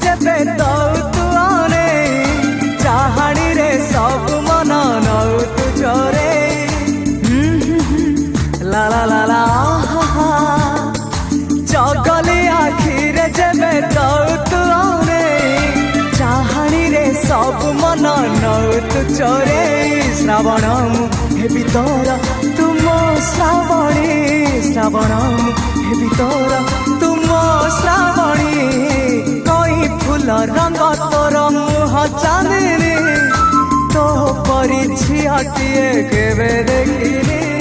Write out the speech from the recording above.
जेबे दौ तू आने चाहाणी रे सब मन नौ तू चोरे ला ला ला ला चगली आखिरे जेबे दौ तू आने चाहाणी रे सब मन नौ तू चोरे श्रावण हेबी तोर तुम श्रावणी श्रावण हेबी तोर तुम श्रावणी कई फूल रंग तोर मुह चांदनी तो परी झियाटिए केबे देखिनी।